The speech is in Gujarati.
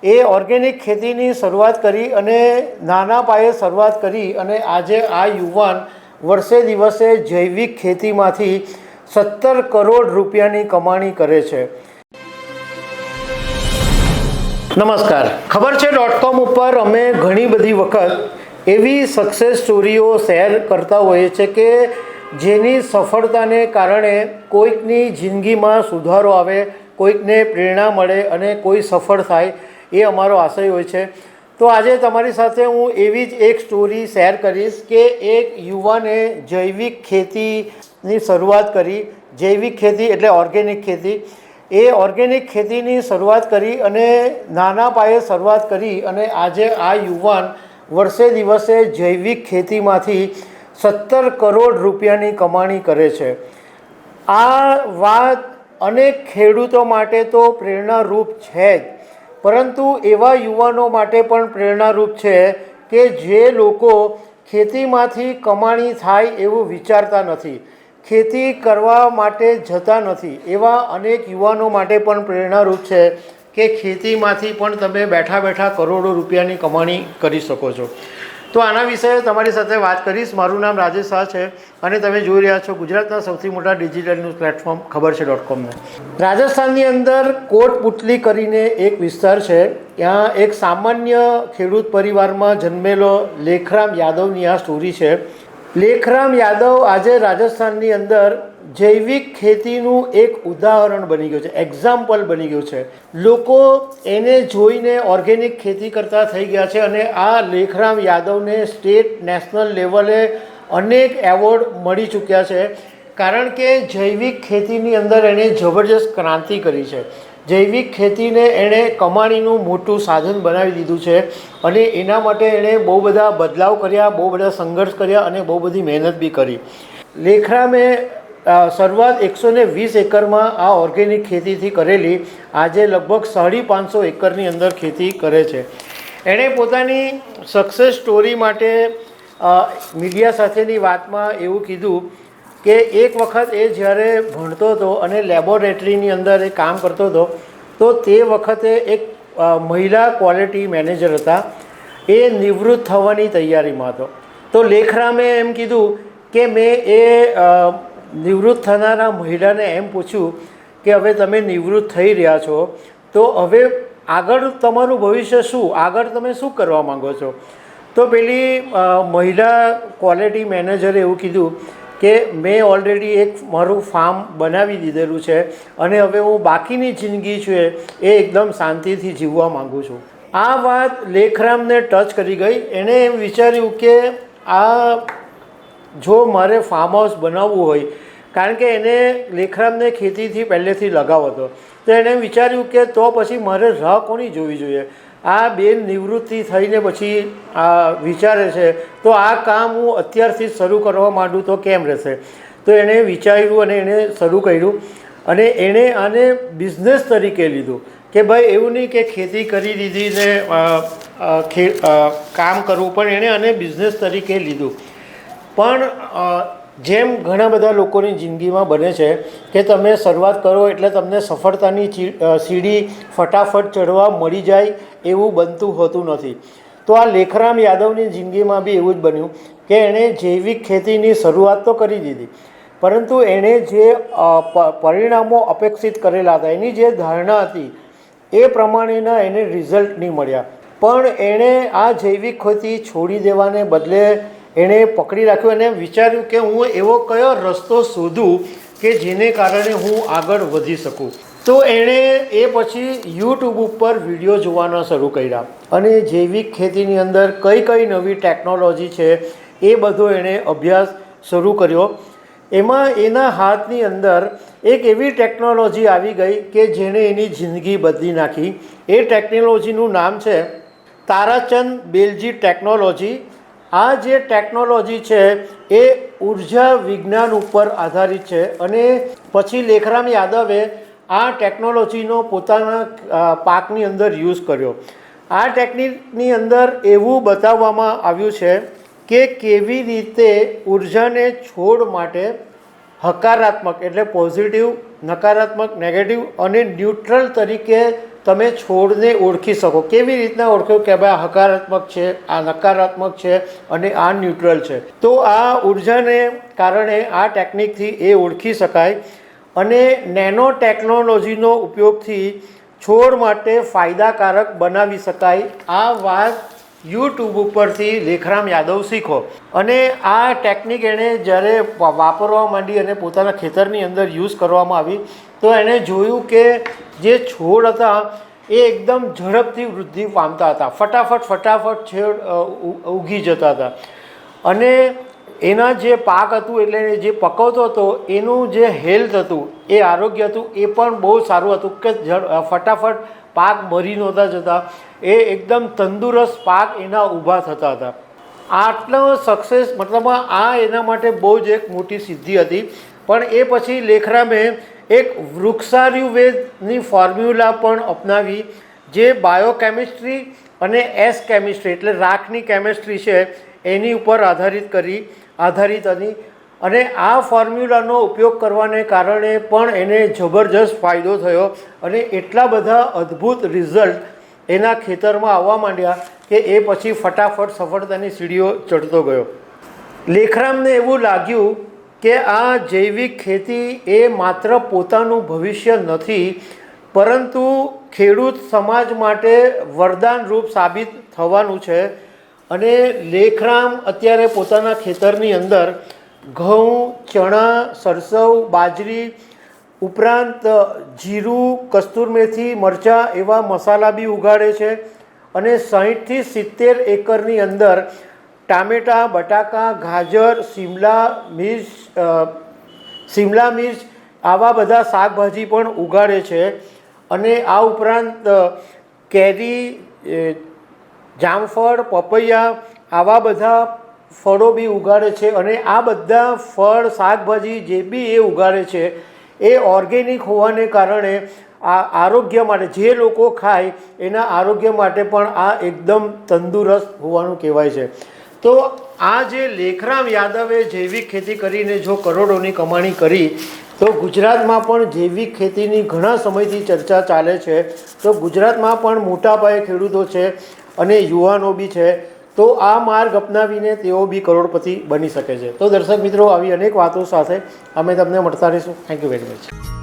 એ ઓર્ગેનિક ખેતીની શરૂઆત કરી અને નાના પાયે શરૂઆત કરી અને આજે આ યુવાન વર્ષે દિવસે જૈવિક ખેતીમાંથી 17 કરોડ રૂપિયાની કમાણી કરે છે। નમસ્કાર, ખબર છે .com ઉપર અમે ઘણી બધી વખત એવી સક્સેસ સ્ટોરીઓ શેર કરતા હોઈએ છીએ કે જેની સફળતાને કારણે કોઈકની જિંદગીમાં સુધારો આવે, કોઈકને પ્રેરણા મળે અને કોઈ સફળ થાય, એ અમારો આશય હોય છે। તો આજે તમારી સાથે હું એવી જ એક સ્ટોરી શેર કરીશ કે એક યુવાને જૈવિક ખેતીની શરૂઆત કરી। જૈવિક ખેતી એટલે ઓર્ગેનિક ખેતી। એ ઓર્ગેનિક ખેતીની શરૂઆત કરી અને નાના પાયે શરૂઆત કરી અને આજે આ યુવાન વર્ષે દિવસે જૈવિક ખેતીમાંથી 17 કરોડ રૂપિયાની કમાણી કરે છે। આ વાત અનેક ખેડૂતો માટે તો પ્રેરણારૂપ છે જ, પરંતુ એવા યુવાનો માટે પણ પ્રેરણારૂપ છે કે જે લોકો ખેતીમાંથી કમાણી થાય એવું વિચારતા નથી, ખેતી કરવા માટે જતા નથી। એવા અનેક યુવાનો માટે પણ પ્રેરણારૂપ છે કે ખેતીમાંથી પણ તમે બેઠા બેઠા કરોડો રૂપિયાની કમાણી કરી શકો છો। તો આના વિશે તમારી સાથે વાત કરીશ। મારું નામ રાજેશ શાહ છે અને તમે જોઈ રહ્યા છો ગુજરાતના સૌથી મોટા ડિજિટલ ન્યૂઝ પ્લેટફોર્મ ખબર છે .com ને। રાજસ્થાનની અંદર કોટપુતલી કરીને એક વિસ્તાર છે, ત્યાં એક સામાન્ય ખેડૂત પરિવારમાં જન્મેલો લેખરામ યાદવની આ સ્ટોરી છે। લેખરામ યાદવ આજે રાજસ્થાનની અંદર જૈવિક ખેતીનું એક ઉદાહરણ બની ગયું છે, એક્ઝામ્પલ બની ગયું છે। લોકો એને જોઈને ઓર્ગેનિક ખેતી કરતા થઈ ગયા છે અને આ લેખરામ યાદવને સ્ટેટ નેશનલ લેવલે અનેક એવોર્ડ મળી ચૂક્યા છે, કારણ કે જૈવિક ખેતીની અંદર એણે જબરજસ્ત ક્રાંતિ કરી છે। જૈવિક ખેતીને એણે કમાણીનું મોટું સાધન બનાવી દીધું છે અને એના માટે એણે બહુ બધા બદલાવ કર્યા, બહુ બધા સંઘર્ષ કર્યા અને બહુ બધી મહેનત બી કરી। લેખરામે શરૂઆત 120 એકરમાં આ ઓર્ગેનિક ખેતીથી કરેલી, આજે લગભગ 550 એકરની અંદર ખેતી કરે છે। એણે પોતાની સક્સેસ સ્ટોરી માટે મીડિયા સાથેની વાતમાં એવું કીધું કે એક વખત એ જ્યારે ભણતો હતો અને લેબોરેટરીની અંદર એ કામ કરતો હતો, તો તે વખતે એક મહિલા ક્વોલિટી મેનેજર હતા, એ નિવૃત્ત થવાની તૈયારીમાં હતો। તો લેખરામે એમ કીધું કે મેં એ નિવૃત્ત થનારા મહિલાને એમ પૂછ્યું કે હવે તમે નિવૃત્ત થઈ રહ્યા છો, તો હવે આગળ તમારું ભવિષ્ય શું, આગળ તમે શું કરવા માગો છો? તો પેલી મહિલા ક્વોલિટી મેનેજરે એવું કીધું કે મેં ઓલરેડી એક મારું ફાર્મ બનાવી દીધેલું છે અને હવે હું બાકીની જિંદગી છે એ એકદમ શાંતિથી જીવવા માગું છું। આ વાત લેખરામને ટચ કરી ગઈ। એણે એમ વિચાર્યું કે આ જો મારે ફાર્મ હાઉસ બનાવવું હોય, કારણ કે એને લેખરામને ખેતીથી પહેલેથી લગાવ હતો, તો એણે વિચાર્યું કે તો પછી મારે રાહ કોની જોવી જોઈએ? આ બેન નિવૃત્તિ થઈને પછી આ વિચારે છે, તો આ કામ હું અત્યારથી જ શરૂ કરવા માંડું તો કેમ રહેશે? તો એણે વિચાર્યું અને એણે શરૂ કર્યું અને એણે આને બિઝનેસ તરીકે લીધું કે ભાઈ એવું નહીં કે ખેતી કરી દીધી ને કામ કરવું, પણ એણે આને બિઝનેસ તરીકે લીધું। પણ જેમ ઘણા બધા લોકોની જિંદગીમાં બને છે કે તમે શરૂઆત કરો એટલે તમને સફળતાની સીડી ફટાફટ ચડવા મળી જાય એવું બનતું હોતું નથી। તો આ લેખરામ યાદવની જિંદગીમાં બી એવું જ બન્યું કે એણે જૈવિક ખેતીની શરૂઆત તો કરી દીધી, પરંતુ એણે જે પરિણામો અપેક્ષિત કરેલા હતા, એની જે ધારણા હતી એ પ્રમાણેના એને રિઝલ્ટ નહીં મળ્યા। પણ એણે આ જૈવિક ખેતી છોડી દેવાને બદલે એણે પકડી રાખ્યું અને વિચાર્યું કે હું એવો કયો રસ્તો શોધું કે જેને કારણે હું આગળ વધી શકું। તો એણે એ પછી યુટ્યુબ ઉપર વિડીયો જોવાના શરૂ કર્યા અને જૈવિક ખેતીની અંદર કઈ કઈ નવી ટેકનોલોજી છે એ બધો એણે અભ્યાસ શરૂ કર્યો। એમાં એના હાથની અંદર એક એવી ટેકનોલોજી આવી ગઈ કે જેણે એની જિંદગી બદલી નાખી। એ ટેકનોલોજીનું નામ છે તારાચંદ બેલજી ટેકનોલોજી। આ જે ટેકનોલોજી છે એ ઉર્જા વિજ્ઞાન ઉપર આધારિત છે અને પછી લેખરામ યાદવે આ ટેકનોલોજીનો પોતાના પાકની અંદર યુઝ કર્યો। આ ટેકનિકની અંદર એવું બતાવવામાં આવ્યું છે કે કેવી રીતે ઉર્જાને છોડ માટે હકારાત્મક એટલે પોઝિટિવ, નકારાત્મક નેગેટિવ અને ન્યુટ્રલ તરીકે તમે છોડને ઓળખી શકો. કેવી રીતના ઓળખો કે ભાઈ આ હકારાત્મક છે, આ નકારાત્મક છે અને આ ન્યુટ્રલ છે. તો આ ઉર્જાને કારણે આ ટેકનિકથી એ ઓળખી શકાય અને નેનો ટેકનોલોજીનો ઉપયોગથી છોડ માટે ફાયદાકારક બનાવી શકાય. આ વાત યુટ્યુબ ઉપરથી લેખરામ યાદવ શીખો. અને આ ટેકનિક એણે જ્યારે વાપરવા માંડી અને પોતાના ખેતરની અંદર યુઝ કરવામાં આવી તો એણે જોયું કે જે છોડ હતા એ એકદમ ઝડપથી વૃદ્ધિ પામતા હતા, ફટાફટ છોડ ઉગી જતા હતા અને એના જે પાક હતું એટલે જે પકવતો હતો એનું જે હેલ્થ હતું, એ આરોગ્ય હતું, એ પણ બહુ સારું હતું કે ફટાફટ પાક મરી નહોતા જતા, એ એકદમ તંદુરસ્ત પાક એના ઊભા થતા હતા. આટલો સક્સેસ મતલબ આ એના માટે બહુ જ એક મોટી સિદ્ધિ હતી. પણ એ પછી લેખરામે એક વૃક્ષાયુર્વેદની ફોર્મ્યુલા પણ અપનાવી, જે બાયોકેમિસ્ટ્રી અને એસ કેમિસ્ટ્રી એટલે રાખની કેમિસ્ટ્રી છે એની ઉપર આધારિત હતી. અને આ ફોર્મ્યુલાનો ઉપયોગ કરવાને કારણે પણ એને જબરજસ્ત ફાયદો થયો અને એટલા બધા અદ્ભુત રિઝલ્ટ એના ખેતરમાં આવવા માંડ્યા કે એ પછી ફટાફટ સફળતાની સીડીઓ ચડતો ગયો. લેખરામને એવું લાગ્યું કે આ જૈવિક ખેતી એ માત્ર પોતાનું ભવિષ્ય નથી, પરંતુ ખેડૂત સમાજ માટે વરદાન રૂપ સાબિત થવાનું છે. અને લેખરામ અત્યારે પોતાના ખેતરની અંદર ઘઉં, ચણા, સરસવ, બાજરી ઉપરાંત જીરું, કસ્તુર મેથી, મરચાં એવા મસાલા બી ઉગાડે છે. અને 60થી 70 એકરની અંદર ટામેટાં, બટાકા, ગાજર, શિમલા મિર્ચ આવા બધા શાકભાજી પણ ઉગાડે છે. અને આ ઉપરાંત કેરી, જામફળ, પપૈયા આવા બધા ફળો બી ઉગાડે છે. અને આ બધા ફળ, શાકભાજી જે બી એ ઉગાડે છે એ ઓર્ગેનિક હોવાને કારણે આ આરોગ્ય માટે, જે લોકો ખાય એના આરોગ્ય માટે પણ આ એકદમ તંદુરસ્ત હોવાનું કહેવાય છે. તો આ જે લેખરામ યાદવે જૈવિક ખેતી કરીને જો કરોડોની કમાણી કરી, તો ગુજરાતમાં પણ જૈવિક ખેતીની ઘણા સમયથી ચર્ચા ચાલે છે. તો ગુજરાતમાં પણ મોટા પાયે ખેડૂતો છે અને યુવાનો બી છે. તો આ માર્ગ અપનાવીને તેઓ બી કરોડપતિ બની શકે છે. તો દર્શક મિત્રો, આવી અનેક વાતો સાથે અમે તમને મળતા રહીશું. Thank you very much.